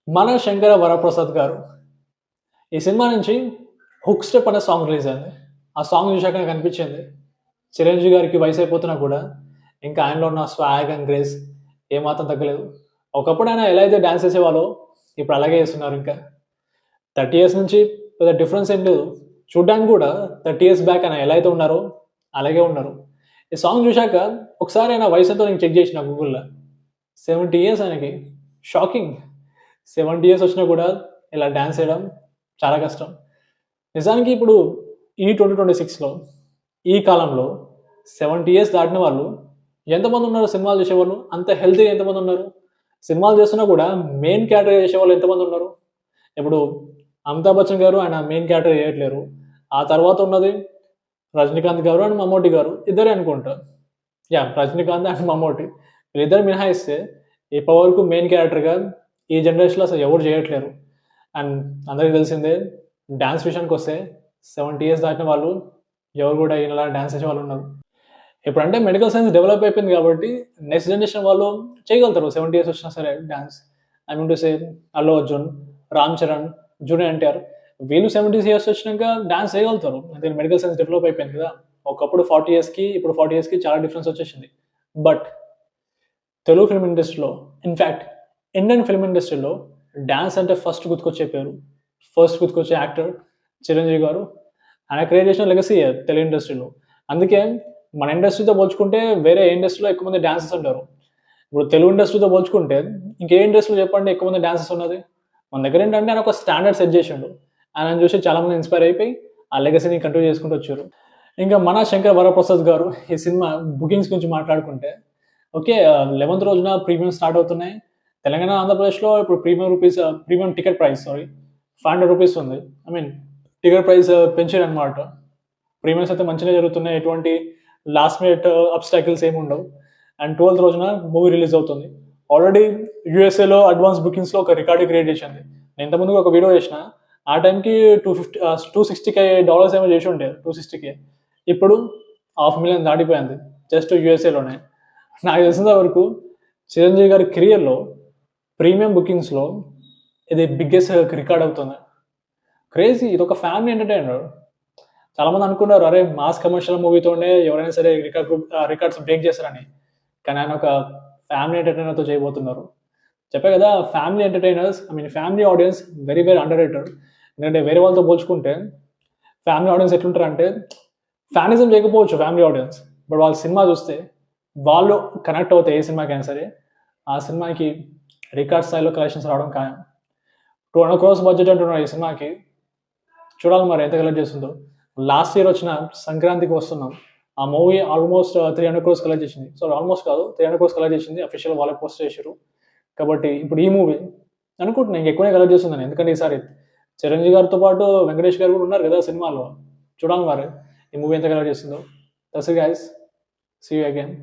మన శంకర వరప్రసాద్ గారు ఈ సినిమా నుంచి హుక్ స్టెప్ అనే సాంగ్ రిలీజ్ అయింది. ఆ సాంగ్ చూశాక నాకు అనిపించింది చిరంజీవి గారికి వయసు అయిపోతున్నా కూడా ఇంకా ఆయనలో ఉన్న స్వాగ్ అండ్ గ్రేస్ ఏమాత్రం తగ్గలేదు. ఒకప్పుడు ఆయన ఎలా అయితే డాన్స్ చేసేవాళ్ళో ఇప్పుడు అలాగే చేస్తున్నారు. ఇంకా 30 ఇయర్స్ నుంచి పెద్ద డిఫరెన్స్ ఏం లేదు. చూడ్డానికి కూడా 30 ఇయర్స్ బ్యాక్ ఆయన ఎలా అయితే ఉన్నారో అలాగే ఉన్నారు. ఈ సాంగ్ చూశాక ఒకసారి ఆయన వయసు ఎంతో నేను చెక్ చేసిన గూగుల్‌లో. 70 ఇయర్స్ ఆయనకి. షాకింగ్. 70 ఇయర్స్ వచ్చినా కూడా ఇలా డాన్స్ చేయడం చాలా కష్టం. నిజానికి ఇప్పుడు ఈ 2026లో ఈ కాలంలో 70 ఇయర్స్ దాటిన వాళ్ళు ఎంతమంది ఉన్నారు సినిమాలు చేసేవాళ్ళు? అంత హెల్తీగా ఎంతమంది ఉన్నారు? సినిమాలు చేస్తున్నా కూడా మెయిన్ క్యారెక్టర్ చేసేవాళ్ళు ఎంతమంది ఉన్నారు? ఇప్పుడు అమితాబ్ బచ్చన్ గారు ఆయన మెయిన్ క్యారెక్టర్ చేయట్లేరు. ఆ తర్వాత ఉన్నది రజనీకాంత్ గారు అండ్ మమ్మూటి గారు ఇద్దరే అనుకుంటా. రజనీకాంత్ అండ్ మమ్మూటి వీళ్ళిద్దరు మినహాయిస్తే ఇప్పటివరకు మెయిన్ క్యారెక్టర్‌గా ఈ జనరేషన్‌లో అసలు ఎవరు చేయట్లేరు. అండ్ అందరికి తెలిసిందే డాన్స్ విషయానికొస్తే 70 ఇయర్స్ దాటిన వాళ్ళు ఎవరు కూడా ఈయనలా డాన్స్ చేసేవాళ్ళు ఉన్నారు. ఇప్పుడంటే మెడికల్ సైన్స్ డెవలప్ అయిపోయింది కాబట్టి నెక్స్ట్ జనరేషన్ వాళ్ళు చేయగలుగుతారు 70 ఇయర్స్ వచ్చినా సరే dance. I mean to say Allu Arjun, Ram Charan, junior NTR వీళ్ళు 70 ఇయర్స్ వచ్చినాక డాన్స్ చేయగలుగుతారు. ఎందుకంటే మెడికల్ సైన్స్ డెవలప్ అయిపోయింది కదా! ఒకప్పుడు 40 ఇయర్స్‌కి ఇప్పుడు 40 ఇయర్స్‌కి చాలా డిఫరెన్స్ వచ్చేసింది. బట్ తెలుగు ఫిల్మ్ ఇండస్ట్రీలో ఇన్‌ఫాక్ట్ ఇండియన్ ఫిల్మ్ ఇండస్ట్రీలో డాన్స్ అంటే ఫస్ట్ గుర్తుకొచ్చే పేరు, ఫస్ట్ గుర్తుకొచ్చే యాక్టర్ చిరంజీవి గారు. ఆయన క్రియేట్ చేసిన లెగసీ తెలుగు ఇండస్ట్రీలో. అందుకే మన ఇండస్ట్రీతో పోల్చుకుంటే వేరే ఏ ఇండస్ట్రీలో ఎక్కువ మంది డాన్సర్స్ ఉంటారు. ఇప్పుడు తెలుగు ఇండస్ట్రీతో పోల్చుకుంటే ఇంకే ఇండస్ట్రీలో చెప్పండి ఎక్కువ మంది డాన్సర్స్ ఉన్నది? మన దగ్గర ఏంటంటే ఆయన ఒక స్టాండర్డ్ సెట్ చేసిండు. ఆయనను చూసి చాలామంది ఇన్‌స్పైర్ అయిపోయి ఆ లెగసీని కంటిన్యూ చేసుకుంటూ వచ్చారు. ఇంకా మన శంకర్ వరప్రసాద్ గారు ఈ సినిమా బుకింగ్స్ గురించి మాట్లాడుకుంటే ఓకే. 11th రోజున ప్రీమియం స్టార్ట్ అవుతున్నాయి. తెలంగాణ, ఆంధ్రప్రదేశ్‌లో ఇప్పుడు ప్రీమియం టికెట్ ప్రైస్ రూ. 500 ఉంది. ఐ మీన్ టికెట్ ప్రైస్ పెంచారనమాట. ప్రీమియమ్స్ అయితే మంచిగానే జరుగుతున్నాయి. ఎటువంటి లాస్ట్ మినిట్ అబ్‌స్టాకిల్స్ ఏమి ఉండవు. అండ్ 12th రోజున మూవీ రిలీజ్ అవుతుంది. ఆల్రెడీ యూఎస్ఏలో అడ్వాన్స్ బుకింగ్స్‌లో ఒక రికార్డ్ క్రియేట్ చేసింది. నేను ఇంతకుముందు ఒక వీడియో చేసిన. ఆ టైంకి $260K ఏమో చేసి ఉండే. 260K. ఇప్పుడు 500,000 దాటిపోయింది. జస్ట్ యూఎస్ఏలోనే. నాకు తెలిసినంత వరకు చిరంజీవి గారి కెరియర్‌లో ప్రీమియం బుకింగ్స్‌లో ఇది బిగ్గెస్ట్ రికార్డ్ అవుతుంది. క్రేజీ ఇదొక ఫ్యామిలీ ఎంటర్‌టైనర్. చాలామంది అనుకున్నారు అరే! మాస్ కమర్షియల్ మూవీతోనే ఎవరైనా సరే రికార్డ్స్ బ్రేక్ చేస్తారని. కానీ ఆయన ఒక ఫ్యామిలీ ఎంటర్‌టైనర్‌తో చేయబోతున్నారు. చెప్పా కదా! Family entertainers family audience very under rated. ఎందుకంటే వేరే వాళ్ళతో పోల్చుకుంటే ఫ్యామిలీ ఆడియన్స్ ఎట్లుంటారంటే ఫ్యానిజం చేయకపోవచ్చు ఫ్యామిలీ ఆడియన్స్. బట్ వాళ్ళు సినిమా చూస్తే వాళ్ళు కనెక్ట్ అవుతే ఏ సినిమాకైనా సరే ఆ సినిమాకి రికార్డ్ స్థాయిలో కలెక్షన్స్ రావడం ఖాయం. 200 క్రోర్స్ బడ్జెట్ అంటున్నారు ఈ సినిమాకి. చూడాలి మరి ఎంత కలెక్ట్ చేస్తుందో. లాస్ట్ ఇయర్ వచ్చిన సంక్రాంతికి వస్తున్నాం. ఆ మూవీ ఆల్మోస్ట్ 300 క్రోర్స్ కలెక్ట్ చేసింది. ఆల్మోస్ట్ కాదు 300 క్రోర్స్ కలెక్ట్ చేసింది. అఫీషియల్ వాళ్ళే పోస్ట్ చేసిర్రు. కాబట్టి ఇప్పుడు ఈ మూవీ అనుకుంటున్నా ఇంకెక్కువనే కలెక్ట్ చేస్తుందని. ఎందుకంటే ఈసారి చిరంజీవి గారితో పాటు వెంకటేష్ గారు కూడా ఉన్నారు కదా సినిమాలో. చూడాలి మరి ఈ మూవీ ఎంత కలెక్ట్ చేస్తుందో. That's it guys. See you again.